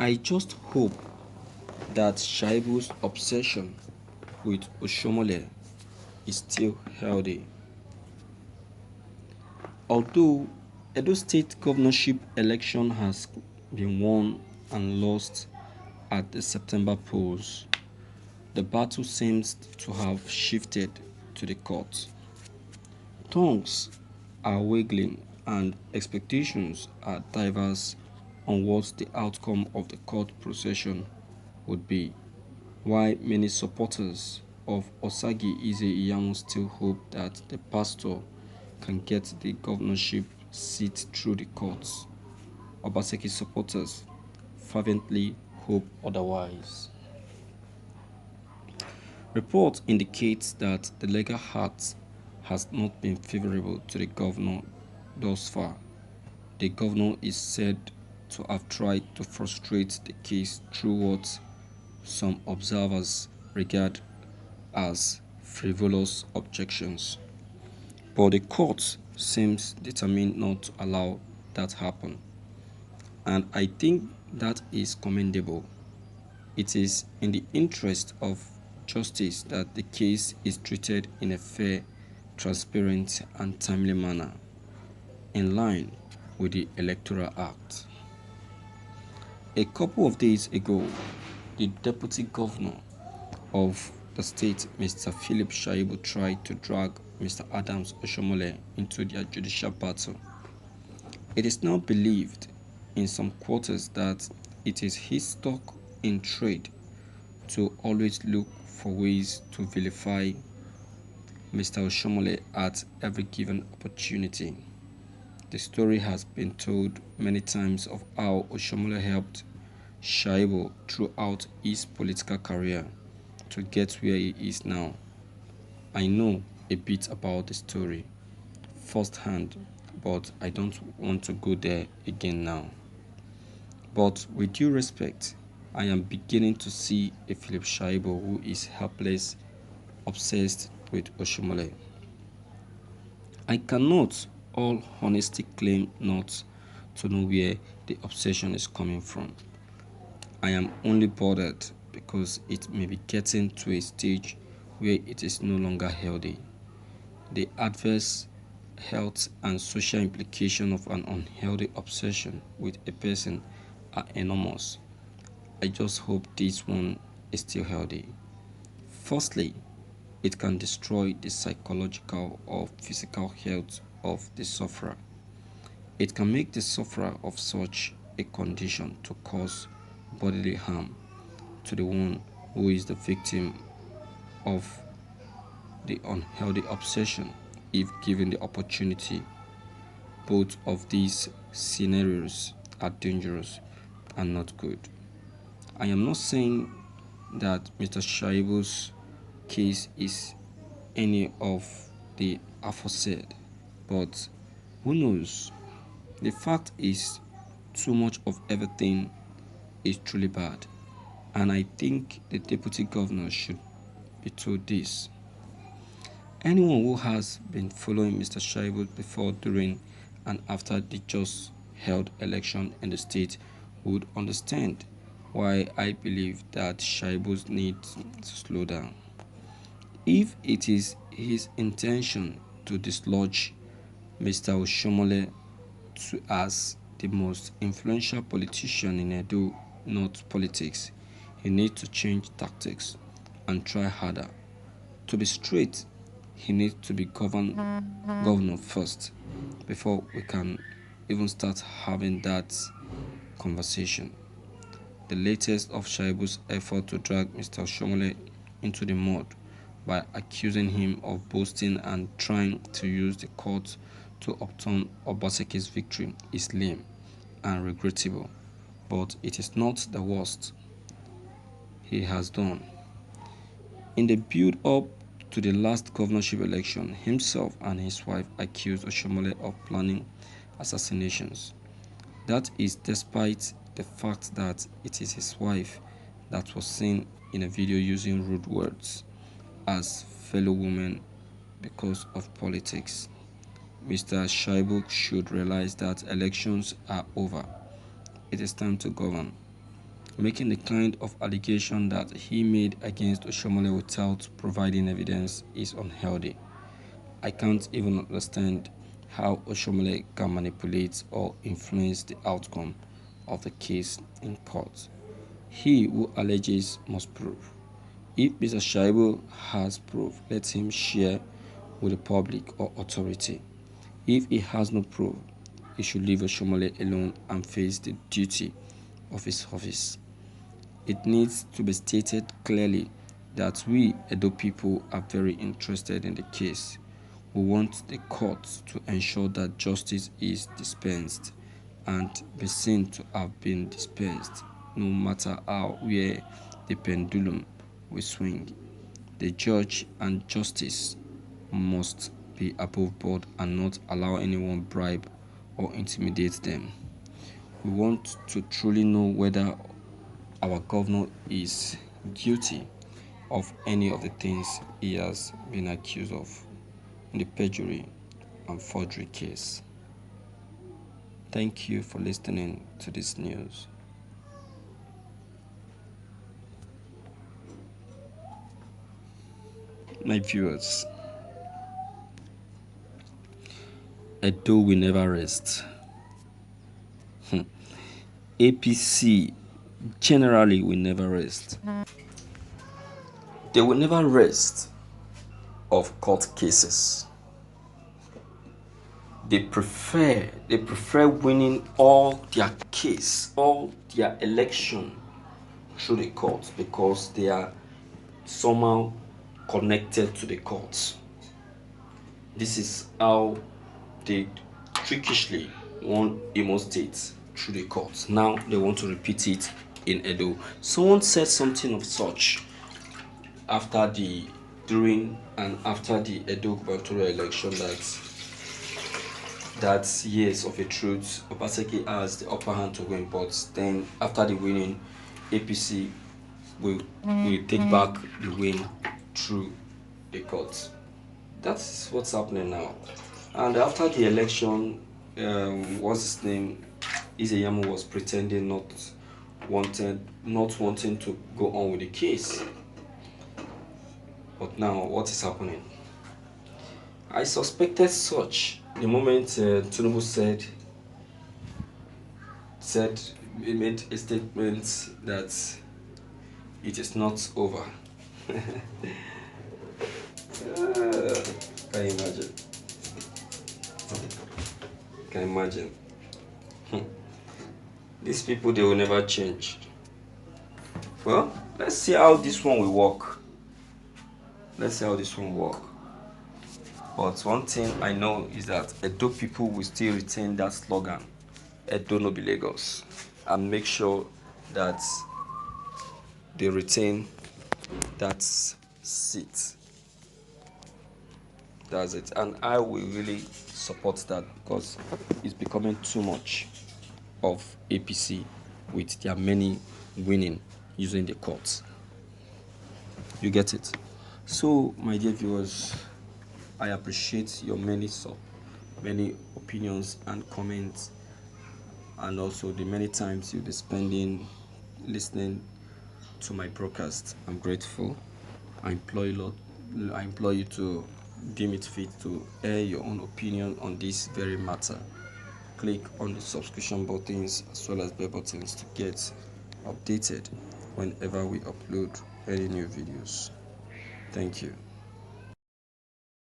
I just hope that Shaibu's obsession with Oshiomole is still healthy. Although Edo State governorship election has been won and lost at the September polls, the battle seems to have shifted to the court. Tongues are waggling and expectations are diverse on what the outcome of the court procession would be, while many supporters of Osagi Ize Iyamu still hope that the pastor can get the governorship seat through the courts. Obaseki supporters fervently hope otherwise. Reports indicate that the legal heart has not been favorable to the governor thus far. The governor is said to have tried to frustrate the case through what some observers regard as frivolous objections. But the court seems determined not to allow that happen. And I think that is commendable. It is in the interest of justice that the case is treated in a fair, transparent, and timely manner, in line with the Electoral Act. A couple of days ago, the deputy governor of the state, Mr. Philip Shaibu, tried to drag Mr. Adams Oshiomole into their judicial battle. It is now believed in some quarters that it is his stock in trade to always look for ways to vilify Mr. Oshiomole at every given opportunity. The story has been told many times of how Oshiomole helped Shaibu throughout his political career to get where he is now. I know a bit about the story firsthand, but I don't want to go there again now. But with due respect, I am beginning to see a Philip Shaibu who is helpless, obsessed with Oshiomole. I cannot, all honesty, claim not to know where the obsession is coming from. I am only bothered because it may be getting to a stage where it is no longer healthy. The adverse health and social implications of an unhealthy obsession with a person are enormous. I just hope this one is still healthy. Firstly, it can destroy the psychological or physical health of the sufferer. It can make the sufferer of such a condition to cause bodily harm to the one who is the victim of the unhealthy obsession if given the opportunity. Both of these scenarios are dangerous and not good. I am not saying that Mr. Shaibu's case is any of the aforesaid, but who knows? The fact is, too much of everything is truly bad, and I think the deputy governor should be told this. Anyone who has been following Mr. Shaibu before, during, and after the just held election in the state would understand why I believe that Shaibu needs to slow down. If it is his intention to dislodge Mr. Oshiomole as the most influential politician in Edo North politics, he needs to change tactics and try harder. To be straight, he needs to be governor first before we can even start having that conversation. The latest of Shaibu's effort to drag Mr. Oshiomole into the mud by accusing him of boasting and trying to use the court to upturn Obaseki's victory is lame and regrettable, but it is not the worst he has done. In the build-up to the last governorship election, himself and his wife accused Oshiomole of planning assassinations. That is despite the fact that it is his wife that was seen in a video using rude words as fellow women because of politics. Mr. Shaibu should realize that elections are over. It is time to govern. making the kind of allegation that he made against Oshiomole without providing evidence is unhealthy. I can't even understand how Oshiomole can manipulate or influence the outcome of the case in court. He who alleges must prove. If Mr. Shaibu has proof, let him share with the public or authority. If he has no proof, he should leave Oshiomole alone and face the duty of his office. It needs to be stated clearly that we Edo people are very interested in the case. We want the court to ensure that justice is dispensed and be seen to have been dispensed, no matter how where the pendulum will swing. The judge and justice must be above board and not allow anyone bribe or intimidate them. We want to truly know whether our governor is guilty of any of the things he has been accused of in the perjury and forgery case. Thank you for listening to this news. My viewers, Edo will never rest. APC generally will never rest. They will never rest of court cases. They prefer winning all their case, all their election through the court because they are somehow connected to the courts. This is how they trickishly won Imo State through the courts. Now they want to repeat it in Edo. Someone said something of such during and after the Edo gubernatorial election that yes, of a truth, Obaseki has the upper hand to win, but then after the winning, APC will take back the win through the courts. That's what's happening now. And after the election, what's his name? Izeyamu was pretending not wanting to go on with the case. But now, what is happening? I suspected such the moment Tinubu he made a statement that it is not over. Can you imagine? Can you imagine? These people, they will never change. Well, let's see how this one will work. Let's see how this one will work. But one thing I know is that Edo people will still retain that slogan, Edo no be Lagos, and make sure that they retain that seat. That's it. And I will really support that because it's becoming too much of APC with their many winning using the courts. You get it? So, my dear viewers, I appreciate your many opinions and comments, and also the many times you'll be spending listening to my broadcast. I'm grateful. I implore you to deem it fit to air your own opinion on this very matter. Click on the subscription buttons as well as bell buttons to get updated whenever we upload any new videos. Thank you.